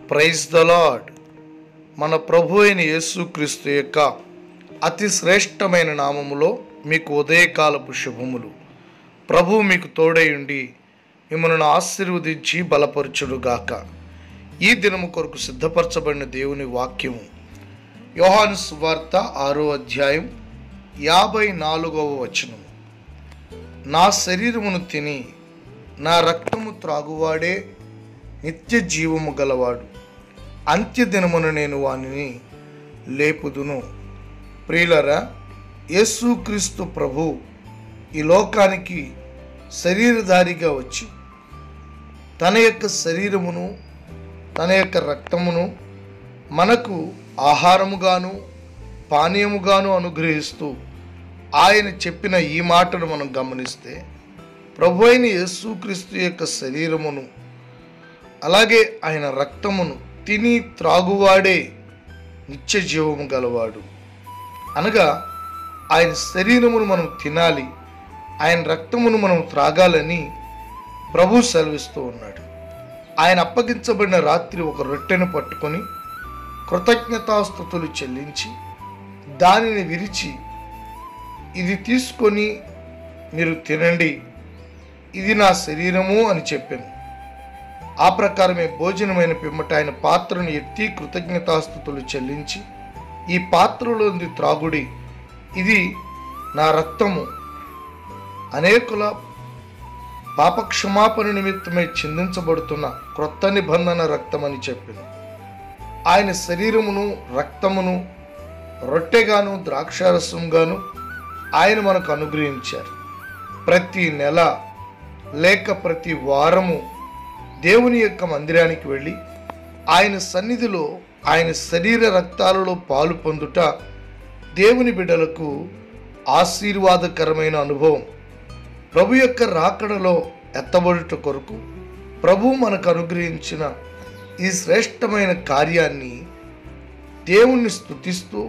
Praise the lord. మన ప్రభు అయిన యేసుక్రీస్తు యొక్క అతి శ్రేష్టమైన నామములో మీకు ఉదయకాలపు శుభములు. ప్రభు మీకు తోడయుండి మిమ్మల్ని ఆశీర్వదించి బలపరచుడుగాక. ఈ దినము కొరకు సిద్ధపరచబడిన దేవుని వాక్యము యోహాను సువార్త 6వ అధ్యాయం 54వ వచనము. నా శరీరమును తిని నా రక్తము త్రాగువాడే నిత్య జీవము గలవాడు, అంత్యదినమున నేను వానిని లేపుదును. ప్రియులరా, యేసుక్రీస్తు ప్రభు ఈ లోకానికి శరీరధారిగా వచ్చి తన యొక్క శరీరమును తన యొక్క రక్తమును మనకు ఆహారముగాను పానీయముగాను అనుగ్రహిస్తూ ఆయన చెప్పిన ఈ మాటను మనం గమనిస్తే, ప్రభు అయిన యేసుక్రీస్తు యొక్క శరీరమును అలాగే ఆయన రక్తమును తిని త్రాగువాడే నిత్య జీవము గలవాడు. అనగా ఆయన శరీరమును మనం తినాలి, ఆయన రక్తమును మనం త్రాగాలని ప్రభు సెలవిస్తూ ఉన్నాడు. ఆయన అప్పగించబడిన రాత్రి ఒక రొట్టెను పట్టుకొని కృతజ్ఞతాస్తుతులు చెల్లించి దానిని విరిచి, ఇది తీసుకొని మీరు తినండి, ఇది నా శరీరము అని చెప్పాను. ఆ ప్రకారమే భోజనమైన పిమ్మట ఆయన పాత్రను ఎత్తి కృతజ్ఞతాస్తుతులు చెల్లించి, ఈ పాత్రలోని త్రాగుడి, ఇది నా రక్తము, అనేకుల పాపక్షమాపణ నిమిత్తమై చిందించబడుతున్న క్రొత్త నిబంధన రక్తం అని చెప్పింది. ఆయన శరీరమును రక్తమును రొట్టెగాను ద్రాక్షారసంగాను ఆయన మనకు అనుగ్రహించారు. ప్రతి నెల లేక ప్రతి వారము దేవుని యొక్క మందిరానికి వెళ్ళి ఆయన సన్నిధిలో ఆయన శరీర రక్తాలలో పాలు పొందుట దేవుని బిడ్డలకు ఆశీర్వాదకరమైన అనుభవం. ప్రభు యొక్క రాకడలో ఎత్తబడుట కొరకు ప్రభు మనకు అనుగ్రహించిన ఈ శ్రేష్టమైన కార్యాన్ని దేవుణ్ణి స్తుతిస్తూ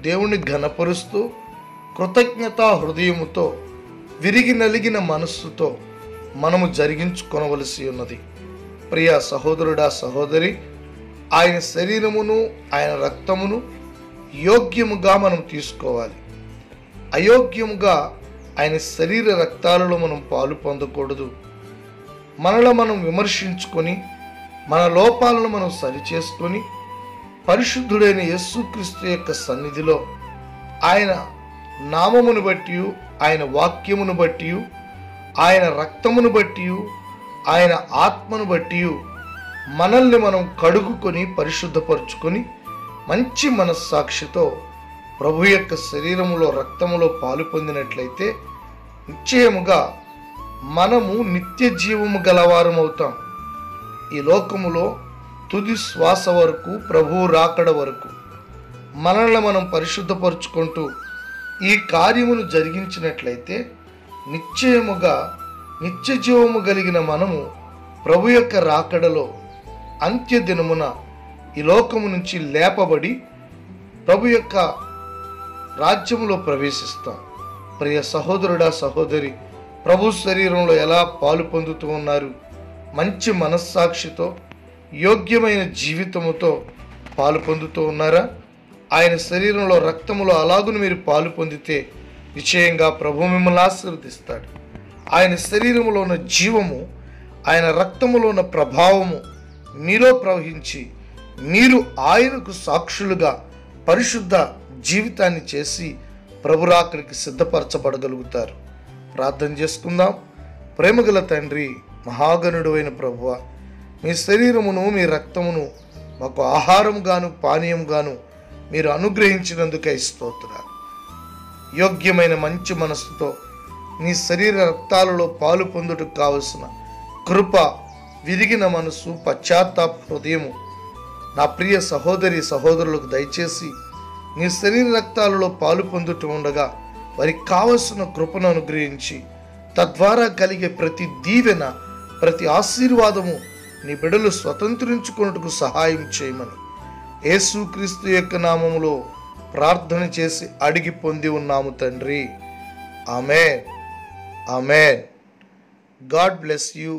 దేవుణ్ణి ఘనపరుస్తూ కృతజ్ఞతా హృదయముతో విరిగి నలిగిన మనస్సుతో మనము జరిగించుకొనవలసి ఉన్నది. ప్రియ సహోదరుడా సహోదరి, ఆయన శరీరమును ఆయన రక్తమును యోగ్యముగా మనం తీసుకోవాలి. అయోగ్యముగా ఆయన శరీర రక్తాలలో మనం పాలు పొందకూడదు. మనలో మనం విమర్శించుకొని మన లోపాలను మనం సరిచేసుకొని పరిశుద్ధుడైన యేసుక్రీస్తు యొక్క సన్నిధిలో ఆయన నామమును బట్టి, ఆయన వాక్యమును బట్టి, ఆయన రక్తమును బట్టి, ఆయన ఆత్మను బట్టి మనల్ని మనం కడుగుకొని పరిశుద్ధపరుచుకొని మంచి మనస్సాక్షితో ప్రభు యొక్క శరీరములో రక్తములో పాలు పొందినట్లయితే నిశ్చయముగా మనము నిత్య జీవము గలవారమవుతాం. ఈ లోకములో తుది శ్వాస వరకు, ప్రభు రాకడ వరకు మనల్ని మనం పరిశుద్ధపరుచుకుంటూ ఈ కార్యమును జరిగించినట్లయితే నిశ్చయముగా నిత్య జీవము కలిగిన మనము ప్రభు యొక్క రాకడలో అంత్యదినమున ఈ లోకము నుంచి లేపబడి ప్రభు యొక్క రాజ్యములో ప్రవేశిస్తాం. ప్రియ సహోదరుడా సహోదరి, ప్రభు శరీరంలో ఎలా పాలు పొందుతూ ఉన్నారు? మంచి మనస్సాక్షితో యోగ్యమైన జీవితముతో పాలు పొందుతూ ఉన్నారా? ఆయన శరీరంలో రక్తములో అలాగును మీరు పాలు పొందితే నిశ్చయంగా ప్రభు మిమ్మల్ని ఆశీర్వదిస్తాడు. ఆయన శరీరములో ఉన్న జీవము, ఆయన రక్తములో ఉన్న ప్రభావము మీలో ప్రవహించి మీరు ఆయనకు సాక్షులుగా పరిశుద్ధ జీవితాన్ని చేసి ప్రభురాకడికి సిద్ధపరచబడగలుగుతారు. ప్రార్థన చేసుకుందాం. ప్రేమగల తండ్రి, మహాగణుడు అయిన ప్రభువా, మీ శరీరమును మీ రక్తమును మాకు ఆహారంగాను పానీయంగాను మీరు అనుగ్రహించినందుకై స్తోత్రాలు. యోగ్యమైన మంచి మనస్సుతో నీ శరీర రక్తాలలో పాలు పొందుటకు కావలసిన కృప, విరిగిన మనసు, పశ్చాత్తాప హృదయము నా ప్రియ సహోదరి సహోదరులకు దయచేసి నీ శరీర రక్తాలలో పాలు పొందుతూ ఉండగా వారికి కావలసిన కృపను అనుగ్రహించి తద్వారా కలిగే ప్రతి దీవెన, ప్రతి ఆశీర్వాదము నీ బిడ్డలు స్వతంత్రించుకొనుటకు సహాయం చేయమని యేసుక్రీస్తు యొక్క నామములో ప్రార్థన చేసి అడిగి పొంది ఉన్నాము తండ్రి. ఆమేన్. Amen. God bless you.